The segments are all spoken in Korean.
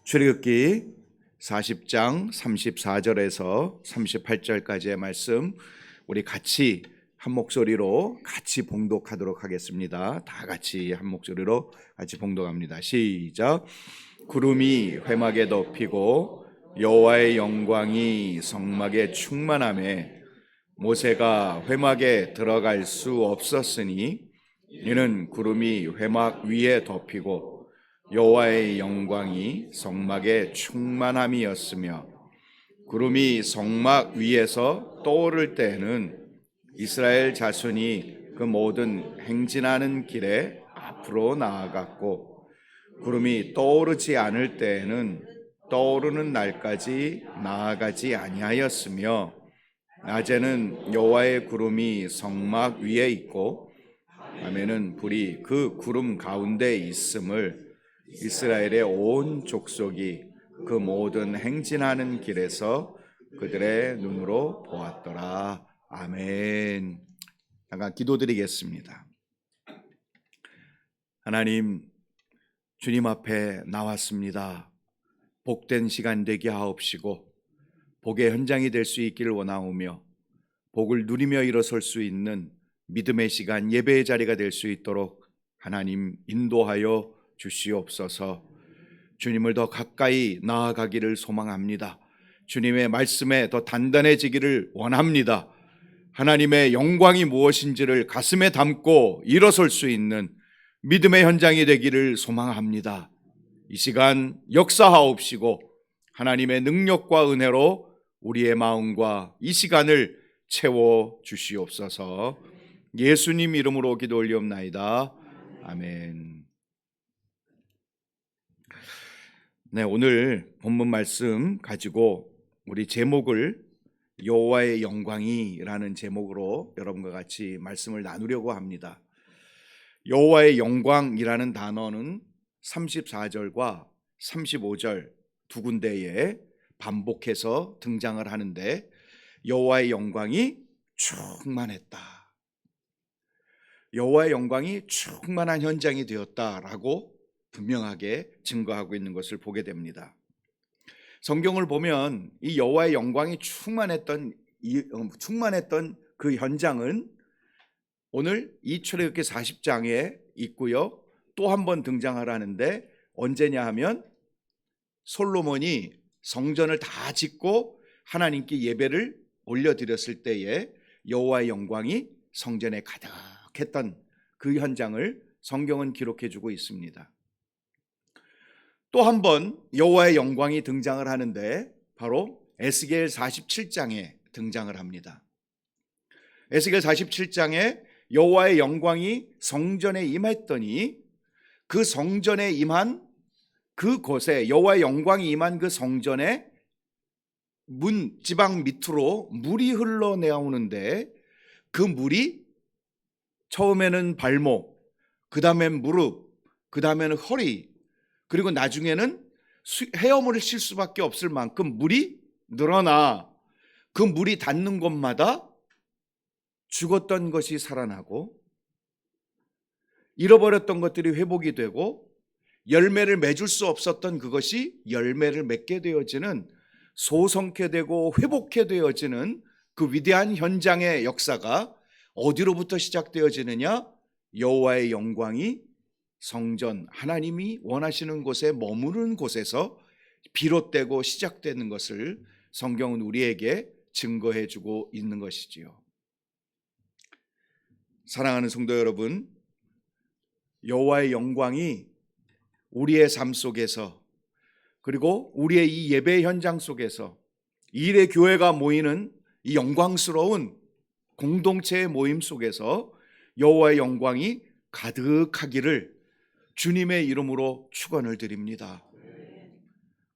출애굽기 40장 34절에서 38절까지의 말씀 우리 같이 한 목소리로 같이 봉독하도록 하겠습니다. 다 같이 한 목소리로 같이 봉독합니다. 시작. 구름이 회막에 덮이고 여호와의 영광이 성막에 충만하매 모세가 회막에 들어갈 수 없었으니 이는 구름이 회막 위에 덮이고 여호와의 영광이 성막에 충만함이었으며 구름이 성막 위에서 떠오를 때에는 이스라엘 자손이 그 모든 행진하는 길에 앞으로 나아갔고 구름이 떠오르지 않을 때에는 떠오르는 날까지 나아가지 아니하였으며 낮에는 여호와의 구름이 성막 위에 있고 밤에는 불이 그 구름 가운데 있음을 이스라엘의 온 족속이 그 모든 행진하는 길에서 그들의 눈으로 보았더라. 아멘. 잠깐 기도드리겠습니다. 하나님, 주님 앞에 나왔습니다. 복된 시간 되게 하옵시고 복의 현장이 될 수 있기를 원하오며 복을 누리며 일어설 수 있는 믿음의 시간, 예배의 자리가 될 수 있도록 하나님 인도하여 주시옵소서. 주님을 더 가까이 나아가기를 소망합니다. 주님의 말씀에 더 단단해지기를 원합니다. 하나님의 영광이 무엇인지를 가슴에 담고 일어설 수 있는 믿음의 현장이 되기를 소망합니다. 이 시간 역사하옵시고 하나님의 능력과 은혜로 우리의 마음과 이 시간을 채워 주시옵소서. 예수님 이름으로 기도 올리옵나이다. 아멘. 네, 오늘 본문 말씀 가지고 우리 제목을 여호와의 영광이라는 제목으로 여러분과 같이 말씀을 나누려고 합니다. 여호와의 영광이라는 단어는 34절과 35절 두 군데에 반복해서 등장을 하는데 여호와의 영광이 충만했다. 여호와의 영광이 충만한 현장이 되었다라고 분명하게 증거하고 있는 것을 보게 됩니다. 성경을 보면 이 여호와의 영광이 충만했던 그 현장은 오늘 이 출애굽기 40장에 있고요. 또 한 번 등장하라는데 언제냐 하면 솔로몬이 성전을 다 짓고 하나님께 예배를 올려드렸을 때에 여호와의 영광이 성전에 가득했던 그 현장을 성경은 기록해 주고 있습니다. 또 한 번 여호와의 영광이 등장을 하는데 바로 에스겔 47장에 등장을 합니다. 에스겔 47장에 여호와의 영광이 성전에 임했더니 그 성전에 임한 그곳에 여호와의 영광이 임한 그 성전의 문 지방 밑으로 물이 흘러내오는데 그 물이 처음에는 발목, 그 다음엔 무릎, 그 다음에는 허리, 그리고 나중에는 헤엄을 칠 수밖에 없을 만큼 물이 늘어나 그 물이 닿는 곳마다 죽었던 것이 살아나고 잃어버렸던 것들이 회복이 되고 열매를 맺을 수 없었던 그것이 열매를 맺게 되어지는 소성케 되고 회복케 되어지는 그 위대한 현장의 역사가 어디로부터 시작되어지느냐? 여호와의 영광이 성전, 하나님이 원하시는 곳에 머무르는 곳에서 비롯되고 시작되는 것을 성경은 우리에게 증거해 주고 있는 것이지요. 사랑하는 성도 여러분, 여호와의 영광이 우리의 삶 속에서 그리고 우리의 이 예배 현장 속에서 일의 교회가 모이는 이 영광스러운 공동체의 모임 속에서 여호와의 영광이 가득하기를 주님의 이름으로 축원을 드립니다.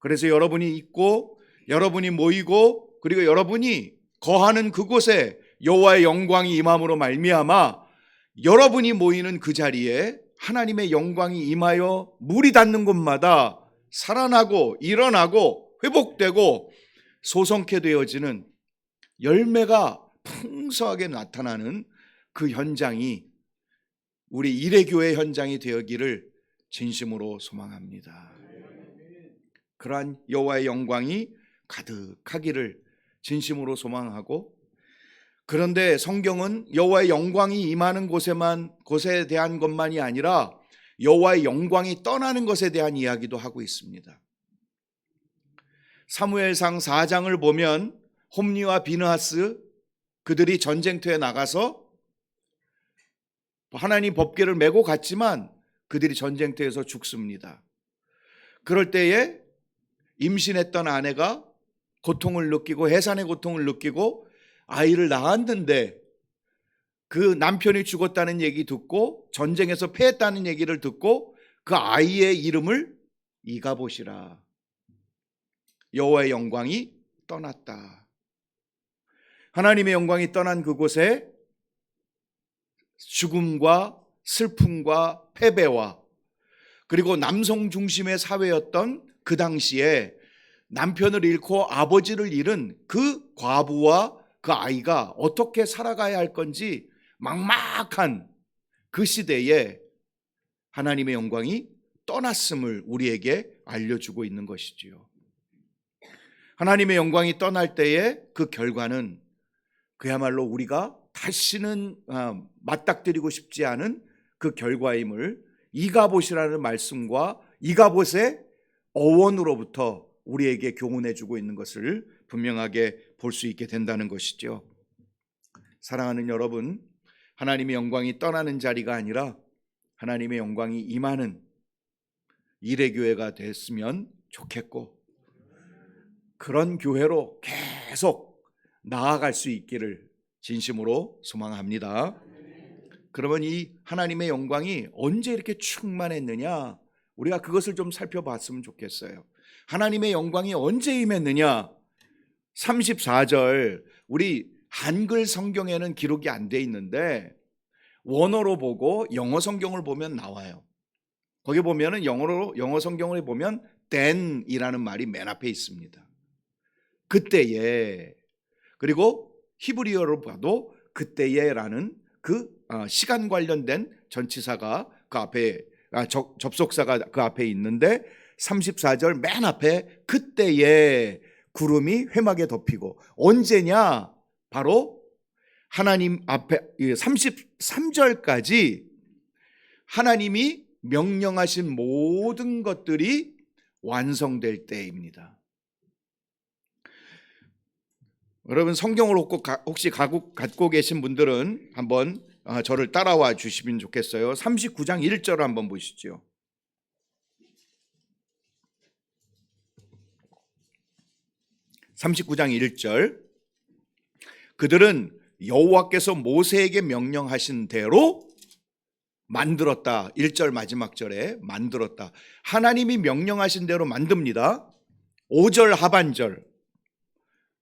그래서 여러분이 있고 여러분이 모이고 그리고 여러분이 거하는 그곳에 여호와의 영광이 임함으로 말미암아 여러분이 모이는 그 자리에 하나님의 영광이 임하여 물이 닿는 곳마다 살아나고 일어나고 회복되고 소성케 되어지는 열매가 풍성하게 나타나는 그 현장이 우리 일의 교회 현장이 되었기를 진심으로 소망합니다. 그러한 여호와의 영광이 가득하기를 진심으로 소망하고, 그런데 성경은 여호와의 영광이 임하는 곳에 대한 것만이 아니라 여호와의 영광이 떠나는 것에 대한 이야기도 하고 있습니다. 사무엘상 4장을 보면 홈리와 비느하스, 그들이 전쟁터에 나가서 하나님 법궤를 메고 갔지만 그들이 전쟁터에서 죽습니다. 그럴 때에 임신했던 아내가 고통을 느끼고 해산의 고통을 느끼고 아이를 낳았는데, 그 남편이 죽었다는 얘기 듣고 전쟁에서 패했다는 얘기를 듣고 그 아이의 이름을 이가봇이라, 여호와의 영광이 떠났다. 하나님의 영광이 떠난 그곳에 죽음과 슬픔과 패배와, 그리고 남성 중심의 사회였던 그 당시에 남편을 잃고 아버지를 잃은 그 과부와 그 아이가 어떻게 살아가야 할 건지 막막한 그 시대에 하나님의 영광이 떠났음을 우리에게 알려주고 있는 것이지요. 하나님의 영광이 떠날 때에 그 결과는 그야말로 우리가 다시는 맞닥뜨리고 싶지 않은 그 결과임을 이가봇이라는 말씀과 이가봇의 어원으로부터 우리에게 교훈해 주고 있는 것을 분명하게 볼 수 있게 된다는 것이죠. 사랑하는 여러분, 하나님의 영광이 떠나는 자리가 아니라 하나님의 영광이 임하는 일회교회가 됐으면 좋겠고, 그런 교회로 계속 나아갈 수 있기를 진심으로 소망합니다. 그러면 이 하나님의 영광이 언제 이렇게 충만했느냐, 우리가 그것을 좀 살펴봤으면 좋겠어요. 하나님의 영광이 언제 임했느냐? 34절, 우리 한글 성경에는 기록이 안 돼 있는데 원어로 보고 영어 성경을 보면 나와요. 거기 보면은 영어 성경을 보면 then이라는 말이 맨 앞에 있습니다. 그때에, 그리고 히브리어로 봐도 그때에라는 그 시간 관련된 전치사가 그 앞에, 접속사가 그 앞에 있는데 34절 맨 앞에 그때에 구름이 회막에 덮이고, 언제냐? 바로 하나님 앞에 33절까지 하나님이 명령하신 모든 것들이 완성될 때입니다. 여러분, 성경을 혹시 갖고 계신 분들은 한번 저를 따라와 주시면 좋겠어요. 39장 1절 한번 보시죠. 39장 1절, 그들은 여호와께서 모세에게 명령하신 대로 만들었다. 1절 마지막 절에 만들었다. 하나님이 명령하신 대로 만듭니다. 5절 하반절,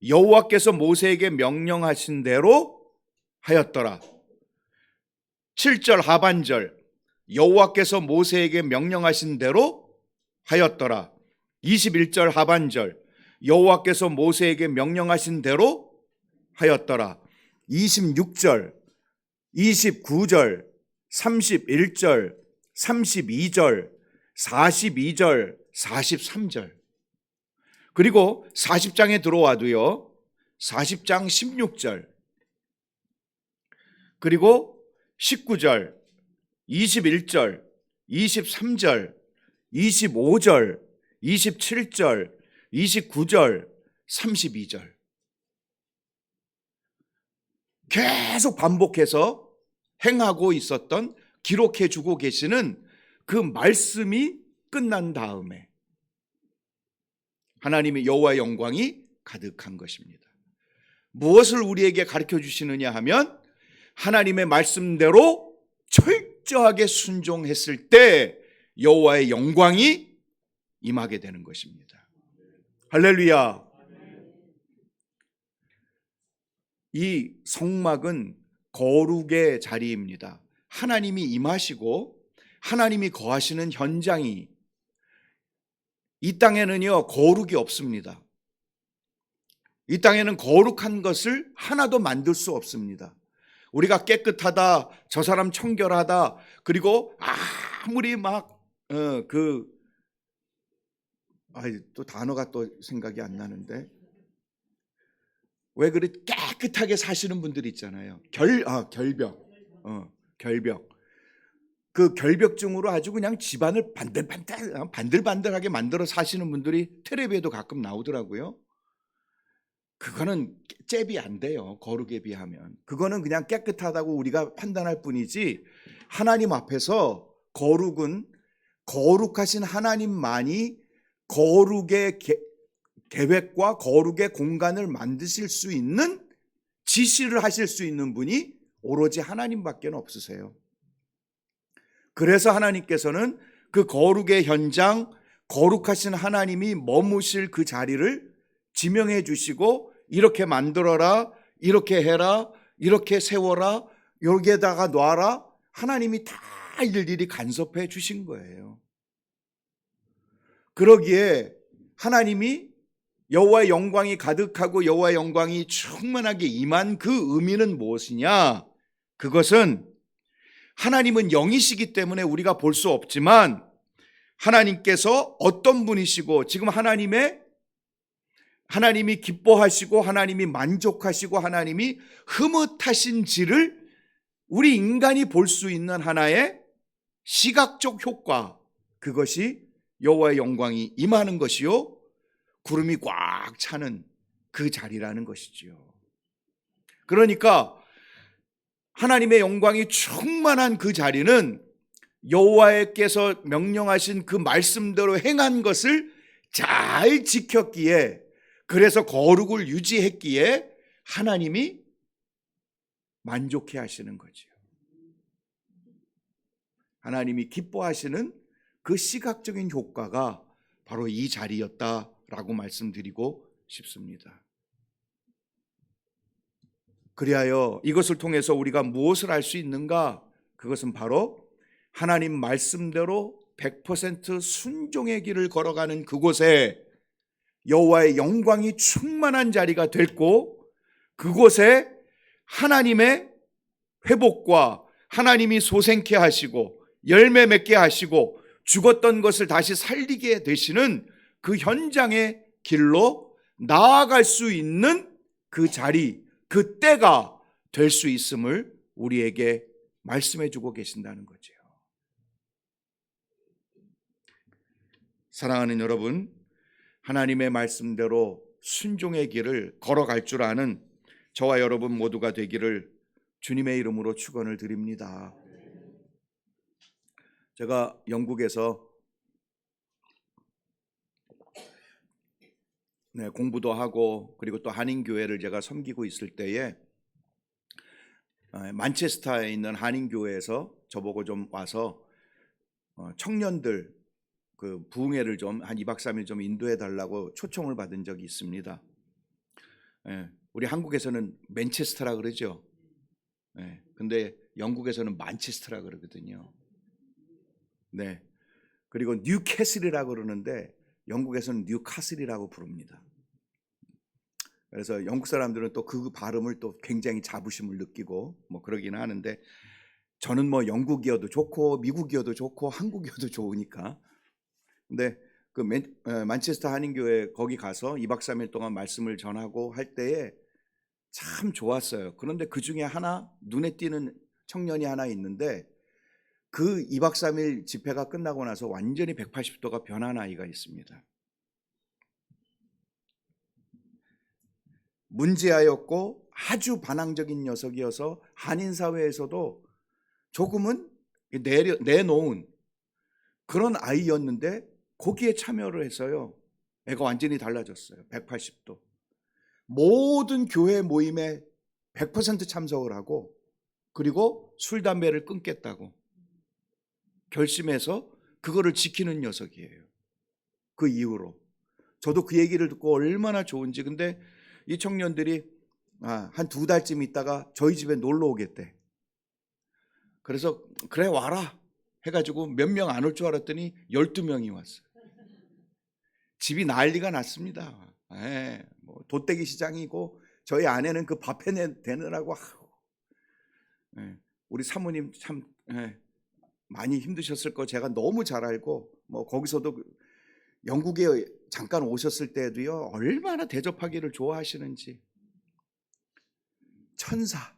여호와께서 모세에게 명령하신 대로 하였더라. 7절 하반절, 여호와께서 모세에게 명령하신 대로 하였더라. 21절 하반절, 여호와께서 모세에게 명령하신 대로 하였더라. 26절, 29절, 31절, 32절, 42절, 43절. 그리고 40장에 들어와도요, 40장 16절, 그리고 19절, 21절, 23절, 25절, 27절, 29절, 32절. 계속 반복해서 행하고 있었던, 기록해 주고 계시는 그 말씀이 끝난 다음에 하나님의 여호와의 영광이 가득한 것입니다. 무엇을 우리에게 가르쳐 주시느냐 하면, 하나님의 말씀대로 철저하게 순종했을 때 여호와의 영광이 임하게 되는 것입니다. 할렐루야. 이 성막은 거룩의 자리입니다. 하나님이 임하시고 하나님이 거하시는 현장이, 이 땅에는요 거룩이 없습니다. 이 땅에는 거룩한 것을 하나도 만들 수 없습니다. 우리가 깨끗하다, 저 사람 청결하다, 그리고 아무리 막 또 단어가 또 생각이 안 나는데, 왜 그리 깨끗하게 사시는 분들이 있잖아요. 결벽. 결벽. 그 결벽증으로 아주 그냥 집안을 반들반들하게 만들어 사시는 분들이 텔레비에도 가끔 나오더라고요. 그거는 잽이 안 돼요. 거룩에 비하면. 그거는 그냥 깨끗하다고 우리가 판단할 뿐이지, 하나님 앞에서 거룩은 거룩하신 하나님만이 거룩의 계획과 거룩의 공간을 만드실 수 있는, 지시를 하실 수 있는 분이 오로지 하나님밖에 없으세요. 그래서 하나님께서는 그 거룩의 현장, 거룩하신 하나님이 머무실 그 자리를 지명해 주시고, 이렇게 만들어라, 이렇게 해라, 이렇게 세워라, 여기에다가 놔라, 하나님이 다 일일이 간섭해 주신 거예요. 그러기에 하나님이 여호와의 영광이 가득하고 여호와의 영광이 충만하게 임한 그 의미는 무엇이냐? 그것은 하나님은 영이시기 때문에 우리가 볼 수 없지만, 하나님께서 어떤 분이시고, 지금 하나님이 기뻐하시고 하나님이 만족하시고 하나님이 흐뭇하신지를 우리 인간이 볼 수 있는 하나의 시각적 효과, 그것이 여호와의 영광이 임하는 것이요, 구름이 꽉 차는 그 자리라는 것이지요. 그러니까 하나님의 영광이 충만한 그 자리는 여호와께서 명령하신 그 말씀대로 행한 것을 잘 지켰기에, 그래서 거룩을 유지했기에 하나님이 만족해 하시는 거죠. 하나님이 기뻐하시는 그 시각적인 효과가 바로 이 자리였다라고 말씀드리고 싶습니다. 그리하여 이것을 통해서 우리가 무엇을 알 수 있는가? 그것은 바로 하나님 말씀대로 100% 순종의 길을 걸어가는 그곳에 여호와의 영광이 충만한 자리가 됐고, 그곳에 하나님의 회복과 하나님이 소생케 하시고 열매 맺게 하시고 죽었던 것을 다시 살리게 되시는 그 현장의 길로 나아갈 수 있는 그 자리, 그 때가 될 수 있음을 우리에게 말씀해 주고 계신다는 거죠. 사랑하는 여러분, 하나님의 말씀대로 순종의 길을 걸어갈 줄 아는 저와 여러분 모두가 되기를 주님의 이름으로 축원을 드립니다. 제가 영국에서 공부도 하고 그리고 또 한인교회를 제가 섬기고 있을 때에 만체스터에 있는 한인교회에서 저보고 좀 와서 청년들 그 부흥회를 좀 한 2박 3일 좀 인도해 달라고 초청을 받은 적이 있습니다. 우리 한국에서는 맨체스터라 그러죠. 근데 영국에서는 만체스터라 그러거든요. 네. 그리고 뉴캐슬이라고 그러는데 영국에서는 뉴카슬이라고 부릅니다. 그래서 영국 사람들은 또 그 발음을 또 굉장히 자부심을 느끼고 뭐 그러기는 하는데, 저는 뭐 영국이어도 좋고 미국이어도 좋고 한국이어도 좋으니까. 근데 그 만체스터 한인교회 거기 가서 2박 3일 동안 말씀을 전하고 할 때에 참 좋았어요. 그런데 그 중에 하나 눈에 띄는 청년이 하나 있는데, 그 2박 3일 집회가 끝나고 나서 완전히 180도가 변한 아이가 있습니다. 문제아였고 아주 반항적인 녀석이어서 한인사회에서도 조금은 내놓은 그런 아이였는데, 거기에 참여를 해서요, 애가 완전히 달라졌어요. 180도. 모든 교회 모임에 100% 참석을 하고, 그리고 술, 담배를 끊겠다고 결심해서 그거를 지키는 녀석이에요. 그 이후로 저도 그 얘기를 듣고 얼마나 좋은지. 근데 이 청년들이 한 2달쯤 있다가 저희 집에 놀러 오겠대. 그래서 그래 와라 해가지고 몇 명 안 올 줄 알았더니 12명이 왔어요. 집이 난리가 났습니다. 뭐 돗대기 시장이고, 저희 아내는 그 밥 해내느라고 우리 사모님 참 많이 힘드셨을 거 제가 너무 잘 알고, 뭐 거기서도 영국에 잠깐 오셨을 때도요, 얼마나 대접하기를 좋아하시는지. 천사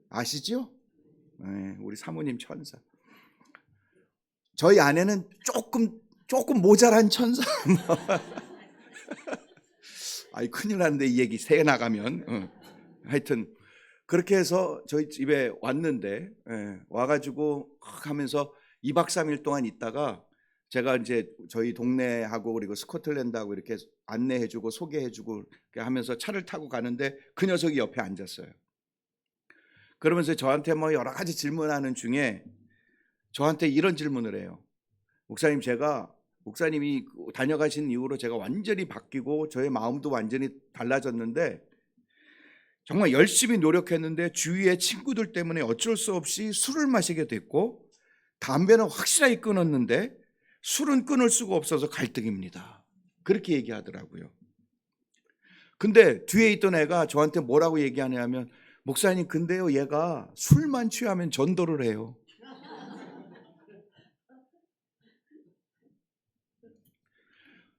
아시죠? 네, 우리 사모님 천사. 저희 아내는 조금 모자란 천사. 아이, 큰일 났는데 이 얘기 새 나가면. 하여튼 그렇게 해서 저희 집에 왔는데, 와가지고 하면서 2박 3일 동안 있다가 제가 이제 저희 동네하고 그리고 스코틀랜드하고 이렇게 안내해주고 소개해주고 이렇게 하면서 차를 타고 가는데 그 녀석이 옆에 앉았어요. 그러면서 저한테 뭐 여러 가지 질문하는 중에 저한테 이런 질문을 해요. 목사님, 목사님이 다녀가신 이후로 제가 완전히 바뀌고 저의 마음도 완전히 달라졌는데 정말 열심히 노력했는데 주위의 친구들 때문에 어쩔 수 없이 술을 마시게 됐고 담배는 확실하게 끊었는데 술은 끊을 수가 없어서 갈등입니다. 그렇게 얘기하더라고요. 근데 뒤에 있던 애가 저한테 뭐라고 얘기하냐면, 목사님, 근데요, 얘가 술만 취하면 전도를 해요.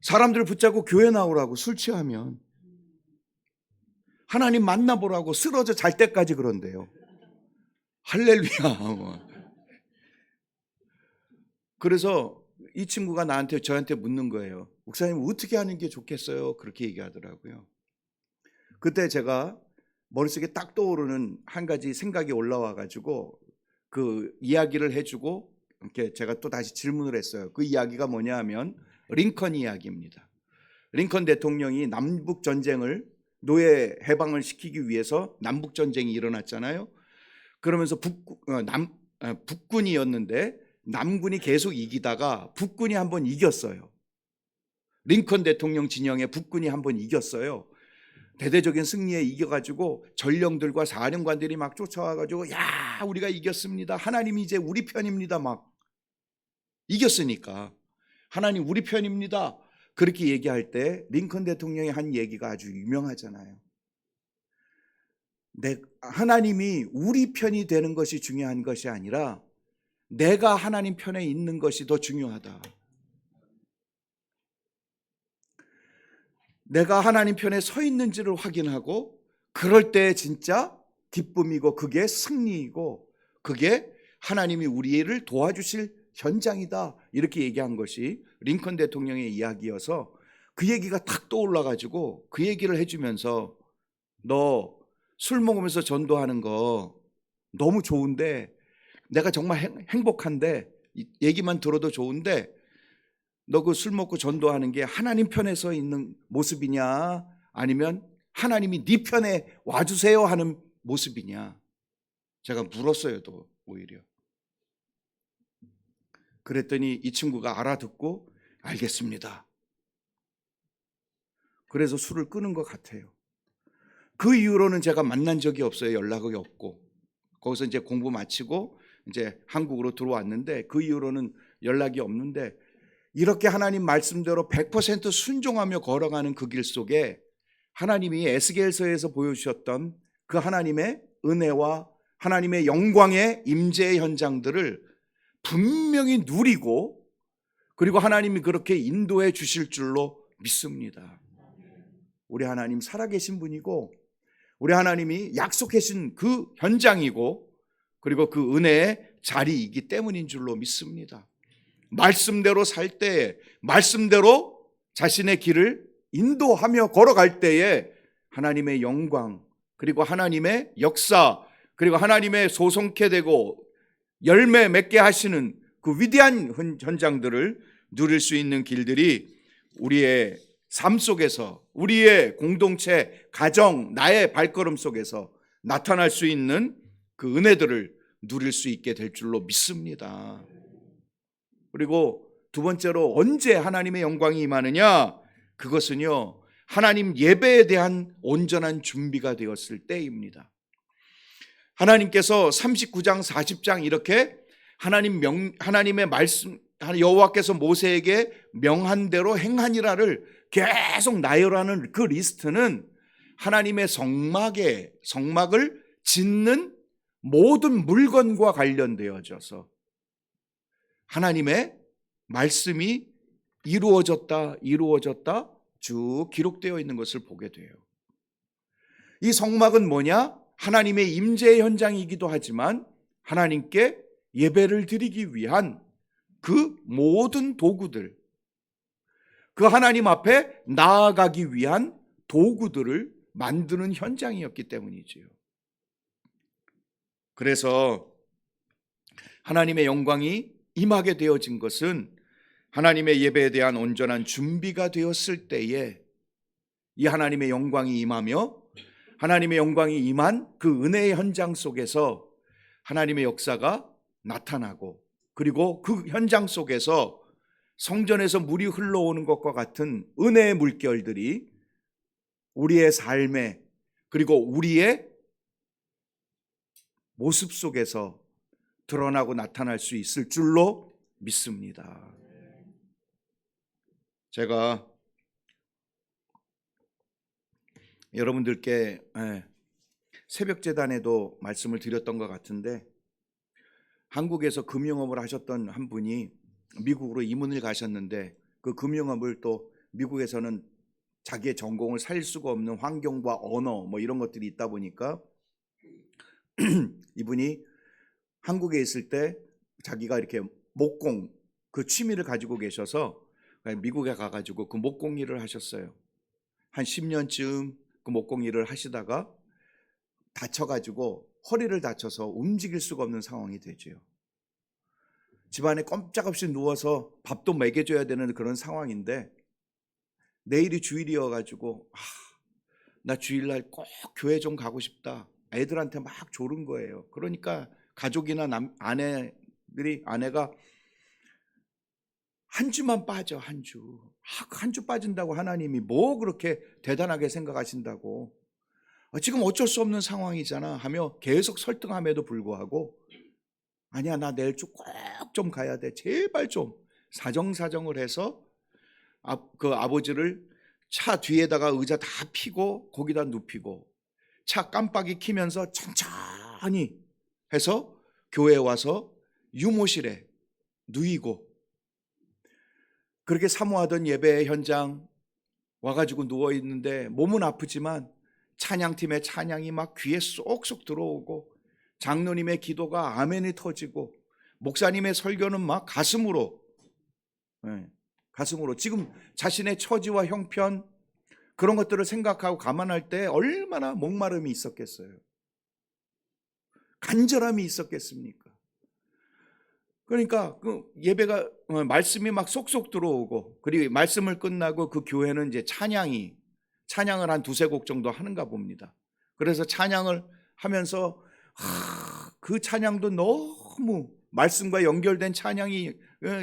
사람들을 붙잡고 교회 나오라고, 술 취하면. 하나님 만나보라고 쓰러져 잘 때까지 그런대요. 할렐루야. 그래서 이 친구가 저한테 묻는 거예요. 목사님, 어떻게 하는 게 좋겠어요? 그렇게 얘기하더라고요. 그때 제가 머릿속에 딱 떠오르는 한 가지 생각이 올라와 가지고 그 이야기를 해주고 이렇게 제가 또 다시 질문을 했어요. 그 이야기가 뭐냐 하면 링컨 이야기입니다. 링컨 대통령이 남북 전쟁을 노예 해방을 시키기 위해서 남북 전쟁이 일어났잖아요. 그러면서 북군이었는데 남군이 계속 이기다가 북군이 한번 이겼어요. 링컨 대통령 진영에 북군이 한번 이겼어요. 대대적인 승리에 이겨가지고 전령들과 사령관들이 막 쫓아와가지고, 야, 우리가 이겼습니다. 하나님이 이제 우리 편입니다. 막 이겼으니까 하나님 우리 편입니다. 그렇게 얘기할 때 링컨 대통령이 한 얘기가 아주 유명하잖아요. 하나님이 우리 편이 되는 것이 중요한 것이 아니라 내가 하나님 편에 있는 것이 더 중요하다. 내가 하나님 편에 서 있는지를 확인하고 그럴 때 진짜 기쁨이고 그게 승리이고 그게 하나님이 우리를 도와주실 현장이다. 이렇게 얘기한 것이 링컨 대통령의 이야기여서 그 얘기가 탁 떠올라가지고 그 얘기를 해주면서, 너 술 먹으면서 전도하는 거 너무 좋은데, 내가 정말 행복한데, 얘기만 들어도 좋은데 너 그 술 먹고 전도하는 게 하나님 편에 서 있는 모습이냐 아니면 하나님이 네 편에 와주세요 하는 모습이냐. 제가 물었어요. 또 오히려 그랬더니 이 친구가 알아듣고 알겠습니다. 그래서 술을 끊은 것 같아요. 그 이후로는 제가 만난 적이 없어요. 연락이 없고 거기서 이제 공부 마치고 이제 한국으로 들어왔는데 그 이후로는 연락이 없는데, 이렇게 하나님 말씀대로 100% 순종하며 걸어가는 그 길 속에 하나님이 에스겔서에서 보여주셨던 그 하나님의 은혜와 하나님의 영광의 임재 현장들을 분명히 누리고, 그리고 하나님이 그렇게 인도해 주실 줄로 믿습니다. 우리 하나님 살아계신 분이고 우리 하나님이 약속해 주신 그 현장이고 그리고 그 은혜의 자리이기 때문인 줄로 믿습니다. 말씀대로 살 때에 말씀대로 자신의 길을 인도하며 걸어갈 때에 하나님의 영광 그리고 하나님의 역사 그리고 하나님의 소송케 되고 열매 맺게 하시는 그 위대한 현장들을 누릴 수 있는 길들이 우리의 삶 속에서, 우리의 공동체, 가정, 나의 발걸음 속에서 나타날 수 있는 그 은혜들을 누릴 수 있게 될 줄로 믿습니다. 그리고 두 번째로 언제 하나님의 영광이 임하느냐? 그것은요, 하나님 예배에 대한 온전한 준비가 되었을 때입니다. 하나님께서 39장 40장 이렇게 하나님의 말씀, 여호와께서 모세에게 명한 대로 행하니라를 계속 나열하는 그 리스트는 하나님의 성막을 짓는 모든 물건과 관련되어져서 하나님의 말씀이 이루어졌다, 이루어졌다 쭉 기록되어 있는 것을 보게 돼요. 이 성막은 뭐냐? 하나님의 임재의 현장이기도 하지만 하나님께 예배를 드리기 위한 그 모든 도구들, 그 하나님 앞에 나아가기 위한 도구들을 만드는 현장이었기 때문이지요. 그래서 하나님의 영광이 임하게 되어진 것은 하나님의 예배에 대한 온전한 준비가 되었을 때에 이 하나님의 영광이 임하며 하나님의 영광이 임한 그 은혜의 현장 속에서 하나님의 역사가 나타나고, 그리고 그 현장 속에서 성전에서 물이 흘러오는 것과 같은 은혜의 물결들이 우리의 삶에, 그리고 우리의 모습 속에서 드러나고 나타날 수 있을 줄로 믿습니다. 제가 여러분들께 새벽재단에도 말씀을 드렸던 것 같은데, 한국에서 금융업을 하셨던 한 분이 미국으로 이민을 가셨는데, 그 금융업을 또 미국에서는 자기의 전공을 살릴 수가 없는 환경과 언어 뭐 이런 것들이 있다 보니까 이분이 한국에 있을 때 자기가 이렇게 목공 그 취미를 가지고 계셔서 미국에 가가지고 그 목공 일을 하셨어요. 한 10년쯤 그 목공 일을 하시다가 다쳐가지고 허리를 다쳐서 움직일 수가 없는 상황이 되죠. 집안에 꼼짝없이 누워서 밥도 먹여줘야 되는 그런 상황인데, 내일이 주일이어가지고 나 주일날 꼭 교회 좀 가고 싶다. 애들한테 막 조른 거예요. 그러니까 가족이나 아내가 한 주만 빠져, 한 주. 한 주 빠진다고 하나님이 뭐 그렇게 대단하게 생각하신다고. 지금 어쩔 수 없는 상황이잖아 하며 계속 설득함에도 불구하고, 아니야, 나 내일 꼭 좀 가야 돼. 제발 좀. 사정을 해서 그 아버지를 차 뒤에다가 의자 다 피고 거기다 눕히고 차 깜빡이 키면서 천천히 해서 교회에 와서 유모실에 누이고, 그렇게 사모하던 예배 현장 와가지고 누워있는데 몸은 아프지만 찬양팀의 찬양이 막 귀에 쏙쏙 들어오고, 장로님의 기도가 아멘이 터지고, 목사님의 설교는 막 가슴으로 지금 자신의 처지와 형편 그런 것들을 생각하고 감안할 때 얼마나 목마름이 있었겠어요. 간절함이 있었겠습니까? 그러니까 그 예배가 말씀이 막 쏙쏙 들어오고, 그리고 말씀을 끝나고 그 교회는 이제 찬양을 한 두세 곡 정도 하는가 봅니다. 그래서 찬양을 하면서 그 찬양도 너무 말씀과 연결된 찬양이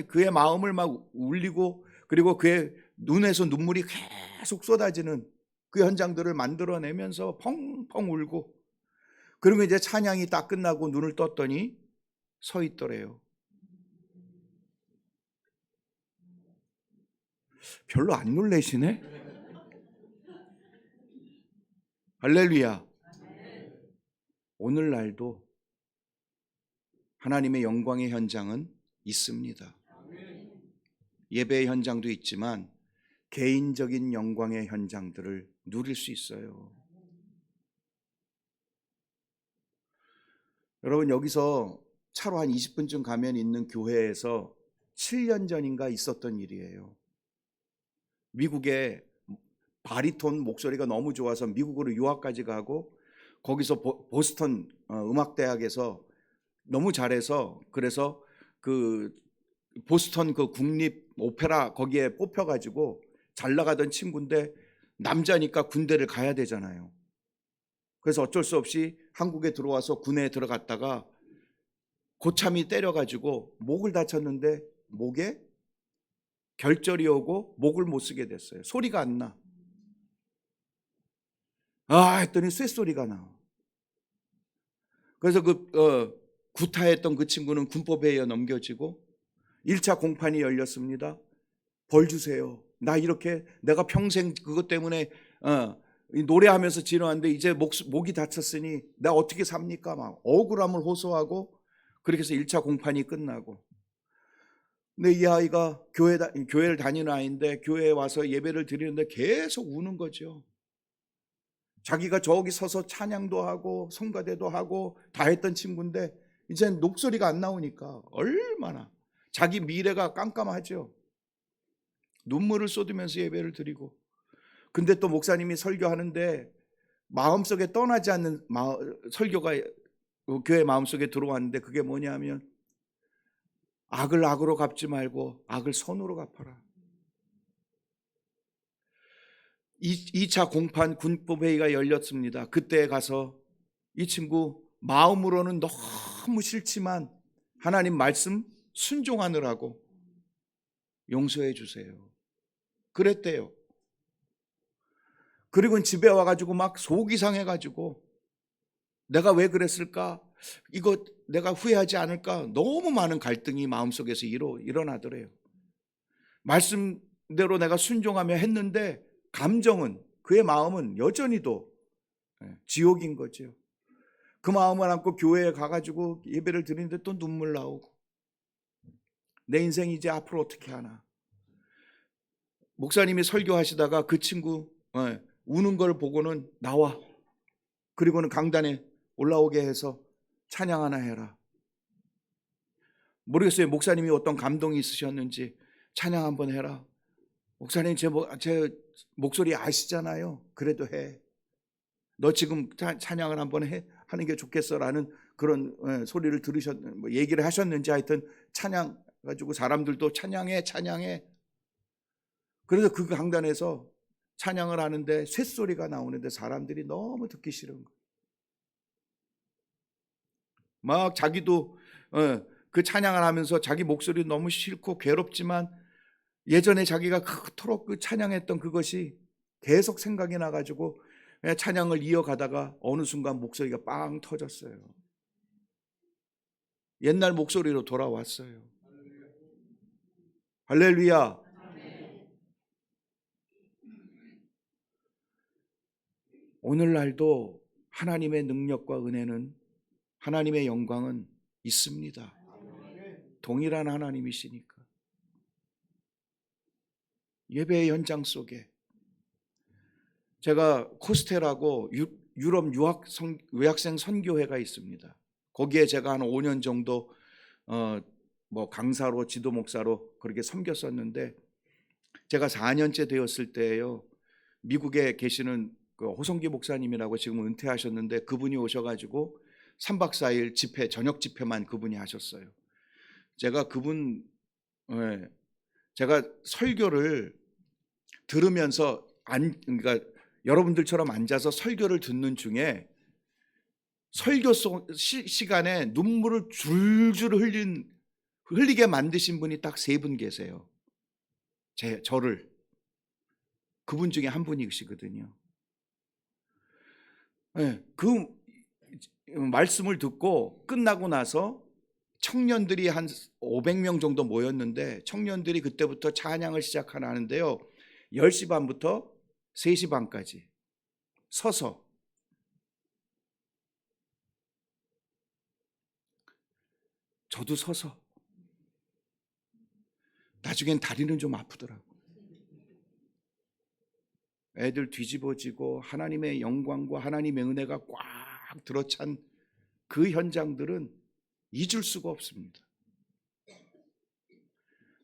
그의 마음을 막 울리고, 그리고 그의 눈에서 눈물이 계속 쏟아지는 그 현장들을 만들어내면서 펑펑 울고, 그리고 이제 찬양이 딱 끝나고 눈을 떴더니 서 있더래요. 별로 안 놀라시네? 할렐루야. 오늘날도 하나님의 영광의 현장은 있습니다. 예배의 현장도 있지만 개인적인 영광의 현장들을 누릴 수 있어요. 여러분, 여기서 차로 한 20분쯤 가면 있는 교회에서 7년 전인가 있었던 일이에요. 미국에 바리톤 목소리가 너무 좋아서 미국으로 유학까지 가고, 거기서 보스턴 음악대학에서 너무 잘해서, 그래서 그 보스턴 그 국립 오페라 거기에 뽑혀가지고 잘 나가던 친구인데, 남자니까 군대를 가야 되잖아요. 그래서 어쩔 수 없이 한국에 들어와서 군에 들어갔다가 고참이 때려가지고 목을 다쳤는데 목에 결절이 오고 목을 못 쓰게 됐어요. 소리가 안 나. 했더니 쇳소리가 나. 그래서 구타했던 그 친구는 군법회의에 넘겨지고 1차 공판이 열렸습니다. 벌 주세요. 나 이렇게 내가 평생 그것 때문에 노래하면서 지내왔는데 이제 목이 다쳤으니 나 어떻게 삽니까? 막 억울함을 호소하고, 그렇게 해서 1차 공판이 끝나고, 근데 이 아이가 교회를 다니는 아이인데 교회에 와서 예배를 드리는데 계속 우는 거죠. 자기가 저기 서서 찬양도 하고 성가대도 하고 다 했던 친구인데 이제 목소리가 안 나오니까 얼마나 자기 미래가 깜깜하죠. 눈물을 쏟으면서 예배를 드리고, 근데 또 목사님이 설교하는데 마음속에 떠나지 않는 설교가 교회 마음속에 들어왔는데, 그게 뭐냐면 악을 악으로 갚지 말고 악을 선으로 갚아라. 2차 공판 군법회의가 열렸습니다. 그때 가서 이 친구 마음으로는 너무 싫지만 하나님 말씀 순종하느라고 용서해 주세요 그랬대요. 그리고 집에 와가지고 막 속이 상해가지고 내가 왜 그랬을까? 이거 내가 후회하지 않을까? 너무 많은 갈등이 마음속에서 일어나더래요. 말씀대로 내가 순종하며 했는데 감정은, 그의 마음은 여전히도 지옥인 거죠. 그 마음을 안고 교회에 가가지고 예배를 드리는데 또 눈물 나오고, 내 인생 이제 앞으로 어떻게 하나. 목사님이 설교하시다가 그 친구 우는 걸 보고는 나와, 그리고는 강단에 올라오게 해서 찬양 하나 해라. 모르겠어요. 목사님이 어떤 감동이 있으셨는지 찬양 한번 해라. 목사님 제 목소리 아시잖아요. 그래도 해. 너 지금 찬양을 한번 하는 게 좋겠어라는 그런 소리를 얘기를 하셨는지, 하여튼 찬양 가지고 사람들도 찬양해. 그래서 그 강단에서 찬양을 하는데 쇳소리가 나오는데 사람들이 너무 듣기 싫은 거예요. 막 자기도 그 찬양을 하면서 자기 목소리 너무 싫고 괴롭지만 예전에 자기가 그토록 그 찬양했던 그것이 계속 생각이 나가지고 찬양을 이어가다가 어느 순간 목소리가 빵 터졌어요. 옛날 목소리로 돌아왔어요. 할렐루야. 오늘날도 하나님의 능력과 은혜는, 하나님의 영광은 있습니다. 동일한 하나님이시니까. 예배의 현장 속에 제가 코스텔하고 유럽 유학생 선교회가 있습니다. 거기에 제가 한 5년 정도 강사로, 지도 목사로 그렇게 섬겼었는데, 제가 4년째 되었을 때예요. 미국에 계시는 그 호성기 목사님이라고 지금 은퇴하셨는데, 그분이 오셔가지고 3박 4일 집회, 저녁 집회만 그분이 하셨어요. 제가 제가 설교를 들으면서 그러니까 여러분들처럼 앉아서 설교를 듣는 중에 설교 시간에 눈물을 줄줄 흘리게 만드신 분이 딱 3분 계세요. 저를. 그분 중에 한 분이시거든요. 그 말씀을 듣고 끝나고 나서 청년들이 한 500명 정도 모였는데, 청년들이 그때부터 찬양을 시작하는데요. 10시 반부터 3시 반까지 서서, 저도 서서, 나중엔 다리는 좀 아프더라고. 애들 뒤집어지고 하나님의 영광과 하나님의 은혜가 꽉 들어찬 그 현장들은 잊을 수가 없습니다.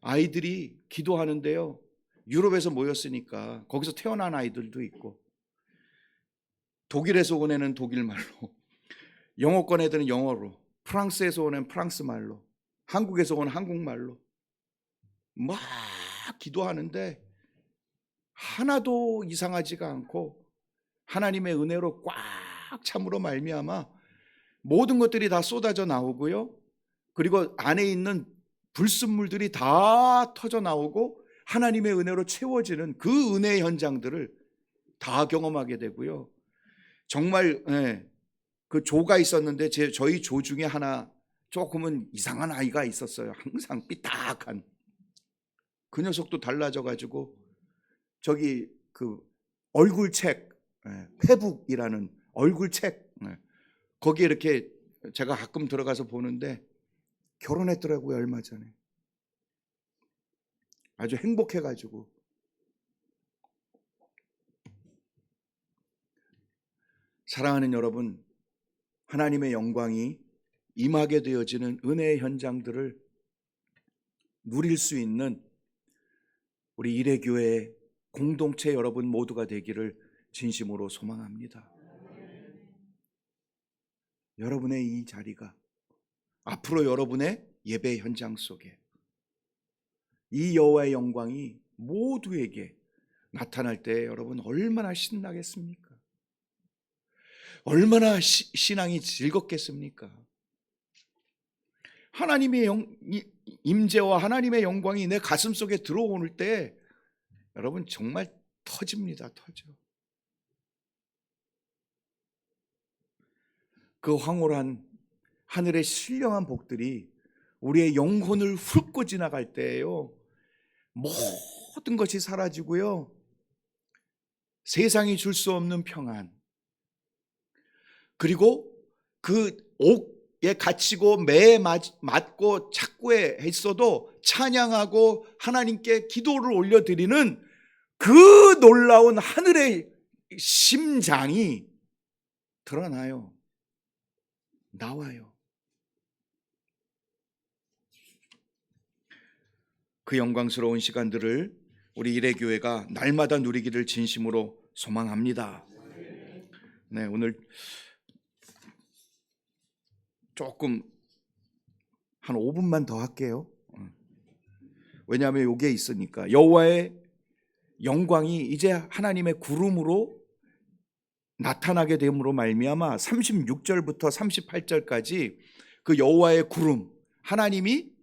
아이들이 기도하는데요, 유럽에서 모였으니까 거기서 태어난 아이들도 있고, 독일에서 온 애는 독일말로, 영어권 애들은 영어로, 프랑스에서 온 애는 프랑스말로, 한국에서 온 한국말로 막 기도하는데 하나도 이상하지가 않고 하나님의 은혜로 꽉 참으로 말미암아 모든 것들이 다 쏟아져 나오고요, 그리고 안에 있는 불순물들이 다 터져 나오고 하나님의 은혜로 채워지는 그 은혜의 현장들을 다 경험하게 되고요. 정말 그 조가 있었는데 저희 조 중에 하나 조금은 이상한 아이가 있었어요. 항상 삐딱한. 그 녀석도 달라져가지고 저기 그 얼굴책, 페북이라는 얼굴책, 거기에 이렇게 제가 가끔 들어가서 보는데 결혼했더라고요, 얼마 전에. 아주 행복해가지고. 사랑하는 여러분, 하나님의 영광이 임하게 되어지는 은혜의 현장들을 누릴 수 있는 우리 이레교회 공동체 여러분 모두가 되기를 진심으로 소망합니다. 여러분의 이 자리가 앞으로 여러분의 예배 현장 속에 이 여호와의 영광이 모두에게 나타날 때 여러분 얼마나 신나겠습니까? 얼마나 신앙이 즐겁겠습니까? 하나님의 임재와 하나님의 영광이 내 가슴 속에 들어오는 때 여러분 정말 터집니다. 터져. 그 황홀한 하늘의 신령한 복들이 우리의 영혼을 훑고 지나갈 때예요, 모든 것이 사라지고요, 세상이 줄 수 없는 평안, 그리고 그 옥에 갇히고 매에 맞고 착고해 있어도 찬양하고 하나님께 기도를 올려드리는 그 놀라운 하늘의 심장이 드러나요. 나와요. 그 영광스러운 시간들을 우리 이레교회가 날마다 누리기를 진심으로 소망합니다. 네, 오늘 조금 한 5분만 더 할게요. 왜냐하면 이게 있으니까. 여호와의 영광이 이제 하나님의 구름으로 나타나게 됨으로 말미암아 36절부터 38절까지 그 여호와의 구름, 하나님이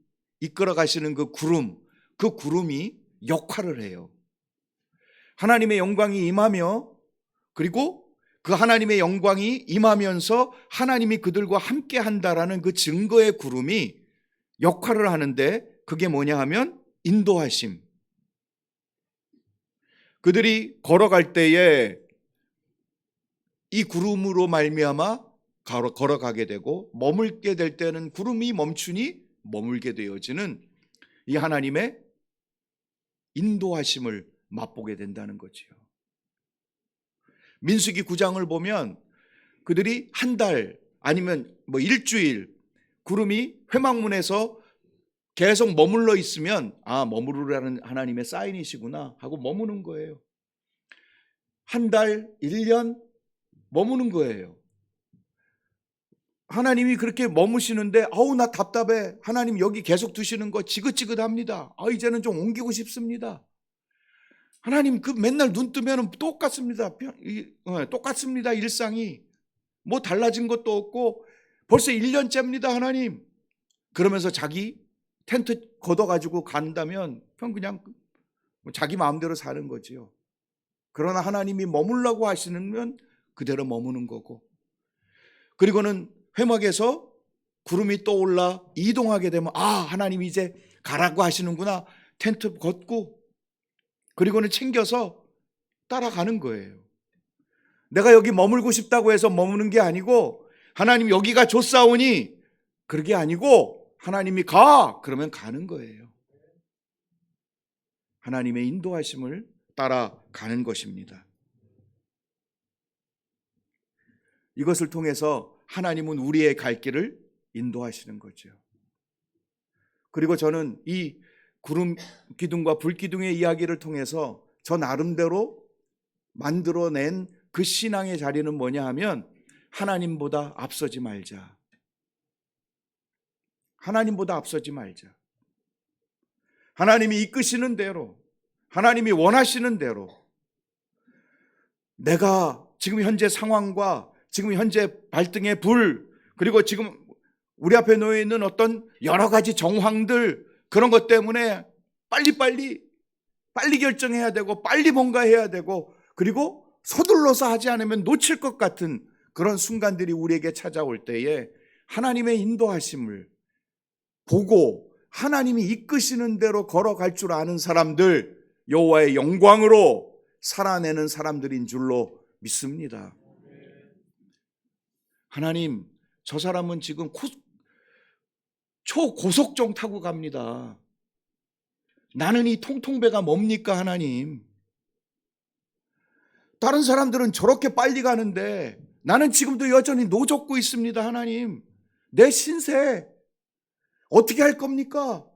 이끌어 가시는 그 구름이 역할을 해요. 하나님의 영광이 임하며, 그리고 그 하나님의 영광이 임하면서 하나님이 그들과 함께 한다라는 그 증거의 구름이 역할을 하는데, 그게 뭐냐 하면 인도하심. 그들이 걸어갈 때에 이 구름으로 말미암아 걸어가게 되고, 머물게 될 때는 구름이 멈추니 머물게 되어지는 이 하나님의 인도하심을 맛보게 된다는 거지요. 민수기 9장을 보면 그들이 한 달 아니면 일주일 구름이 회막문에서 계속 머물러 있으면, 아, 머무르라는 하나님의 사인이시구나 하고 머무는 거예요. 한 달, 1년 머무는 거예요. 하나님이 그렇게 머무시는데, 아우 나 답답해, 하나님 여기 계속 두시는 거 지긋지긋합니다, 이제는 좀 옮기고 싶습니다. 하나님 그 맨날 눈 뜨면 똑같습니다. 똑같습니다. 일상이 뭐 달라진 것도 없고 벌써 1년째입니다 하나님. 그러면서 자기 텐트 걷어가지고 간다면 그냥 자기 마음대로 사는 거지요. 그러나 하나님이 머물라고 하시면 그대로 머무는 거고, 그리고는 회막에서 구름이 떠올라 이동하게 되면, 아, 하나님이 이제 가라고 하시는구나, 텐트 걷고, 그리고는 챙겨서 따라가는 거예요. 내가 여기 머물고 싶다고 해서 머무는 게 아니고, 하나님 여기가 좋사오니, 그게 아니고 하나님이 가 그러면 가는 거예요. 하나님의 인도하심을 따라가는 것입니다. 이것을 통해서 하나님은 우리의 갈 길을 인도하시는 거죠. 그리고 저는 이 구름 기둥과 불 기둥의 이야기를 통해서 저 나름대로 만들어낸 그 신앙의 자리는 뭐냐 하면, 하나님보다 앞서지 말자. 하나님보다 앞서지 말자. 하나님이 이끄시는 대로, 하나님이 원하시는 대로, 내가 지금 현재 상황과 지금 현재 발등의 불, 그리고 지금 우리 앞에 놓여 있는 어떤 여러 가지 정황들, 그런 것 때문에 빨리 결정해야 되고 빨리 뭔가 해야 되고, 그리고 서둘러서 하지 않으면 놓칠 것 같은 그런 순간들이 우리에게 찾아올 때에 하나님의 인도하심을 보고 하나님이 이끄시는 대로 걸어갈 줄 아는 사람들, 여호와의 영광으로 살아내는 사람들인 줄로 믿습니다. 하나님, 저 사람은 지금 초고속정 타고 갑니다. 나는 이 통통배가 뭡니까 하나님? 다른 사람들은 저렇게 빨리 가는데 나는 지금도 여전히 노젓고 있습니다 하나님. 내 신세 어떻게 할 겁니까?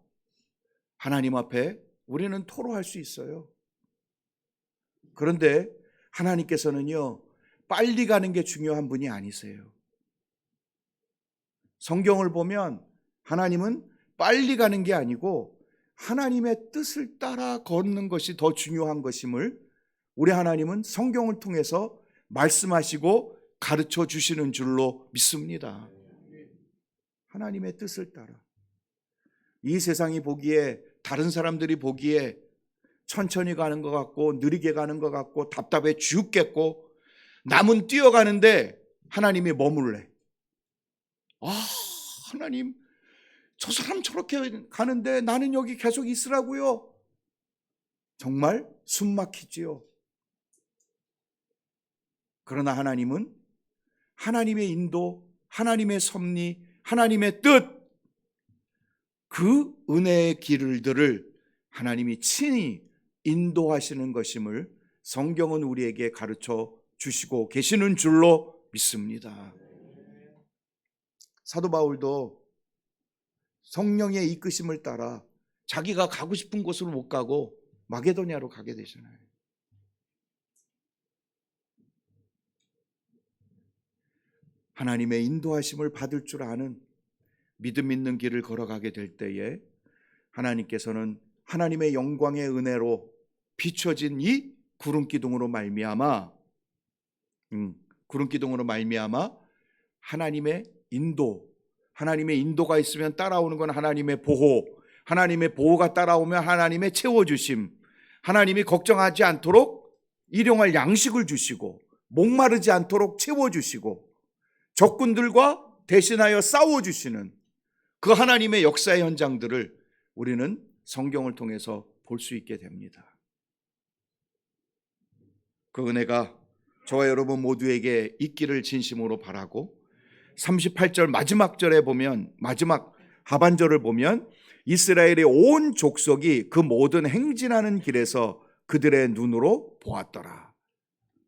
하나님 앞에 우리는 토로할 수 있어요. 그런데 하나님께서는요, 빨리 가는 게 중요한 분이 아니세요. 성경을 보면 하나님은 빨리 가는 게 아니고 하나님의 뜻을 따라 걷는 것이 더 중요한 것임을 우리 하나님은 성경을 통해서 말씀하시고 가르쳐 주시는 줄로 믿습니다. 하나님의 뜻을 따라. 이 세상이 보기에, 다른 사람들이 보기에 천천히 가는 것 같고 느리게 가는 것 같고 답답해 죽겠고 남은 뛰어가는데 하나님이 머물래. 하나님, 저 사람 저렇게 가는데 나는 여기 계속 있으라고요? 정말 숨 막히지요. 그러나 하나님은 하나님의 인도, 하나님의 섭리, 하나님의 뜻, 그 은혜의 길들을 하나님이 친히 인도하시는 것임을 성경은 우리에게 가르쳐 주시고 계시는 줄로 믿습니다. 사도 바울도 성령의 이끄심을 따라 자기가 가고 싶은 곳으로 못 가고 마게도냐로 가게 되잖아요. 하나님의 인도하심을 받을 줄 아는 믿음 있는 길을 걸어가게 될 때에 하나님께서는 하나님의 영광의 은혜로 비춰진 이 구름기둥으로 말미암아 하나님의 인도가 있으면 따라오는 건 하나님의 보호, 하나님의 보호가 따라오면 하나님의 채워주심, 하나님이 걱정하지 않도록 일용할 양식을 주시고 목마르지 않도록 채워주시고 적군들과 대신하여 싸워주시는 그 하나님의 역사의 현장들을 우리는 성경을 통해서 볼 수 있게 됩니다. 그 은혜가 저와 여러분 모두에게 있기를 진심으로 바라고 38절 마지막 절에 보면, 마지막 하반절을 보면 이스라엘의 온 족속이 그 모든 행진하는 길에서 그들의 눈으로 보았더라.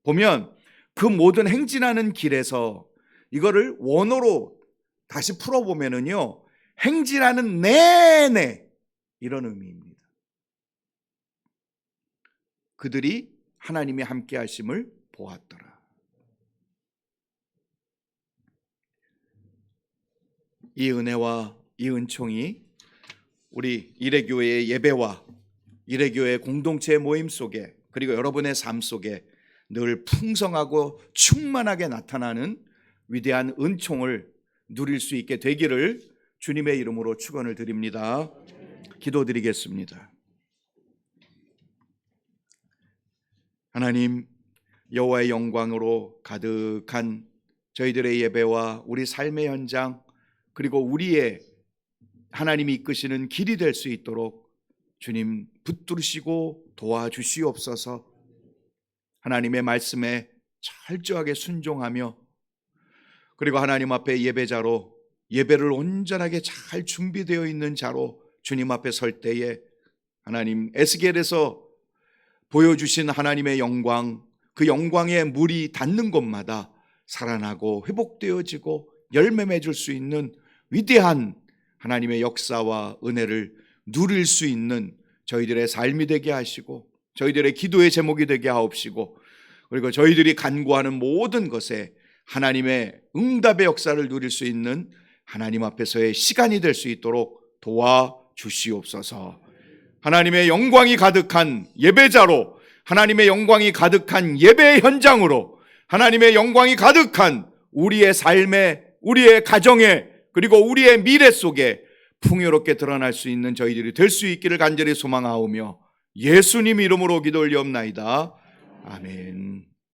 보면 그 모든 행진하는 길에서, 이거를 원어로 다시 풀어보면은요, 행진하는 내내 이런 의미입니다. 그들이 하나님이 함께 하심을 보았더라. 이 은혜와 이 은총이 우리 이레교회의 예배와 이레교회 공동체 모임 속에, 그리고 여러분의 삶 속에 늘 풍성하고 충만하게 나타나는 위대한 은총을 누릴 수 있게 되기를 주님의 이름으로 축원을 드립니다. 기도드리겠습니다. 하나님, 여호와의 영광으로 가득한 저희들의 예배와 우리 삶의 현장, 그리고 우리의 하나님이 이끄시는 길이 될 수 있도록 주님 붙들으시고 도와주시옵소서. 하나님의 말씀에 철저하게 순종하며, 그리고 하나님 앞에 예배자로, 예배를 온전하게 잘 준비되어 있는 자로 주님 앞에 설 때에 하나님 에스겔에서 보여주신 하나님의 영광, 그 영광의 물이 닿는 곳마다 살아나고 회복되어지고 열매 맺을 수 있는 위대한 하나님의 역사와 은혜를 누릴 수 있는 저희들의 삶이 되게 하시고, 저희들의 기도의 제목이 되게 하옵시고, 그리고 저희들이 간구하는 모든 것에 하나님의 응답의 역사를 누릴 수 있는 하나님 앞에서의 시간이 될 수 있도록 도와주시옵소서. 하나님의 영광이 가득한 예배자로, 하나님의 영광이 가득한 예배의 현장으로, 하나님의 영광이 가득한 우리의 삶에, 우리의 가정에, 그리고 우리의 미래 속에 풍요롭게 드러날 수 있는 저희들이 될 수 있기를 간절히 소망하오며 예수님 이름으로 기도 올리옵나이다. 아멘.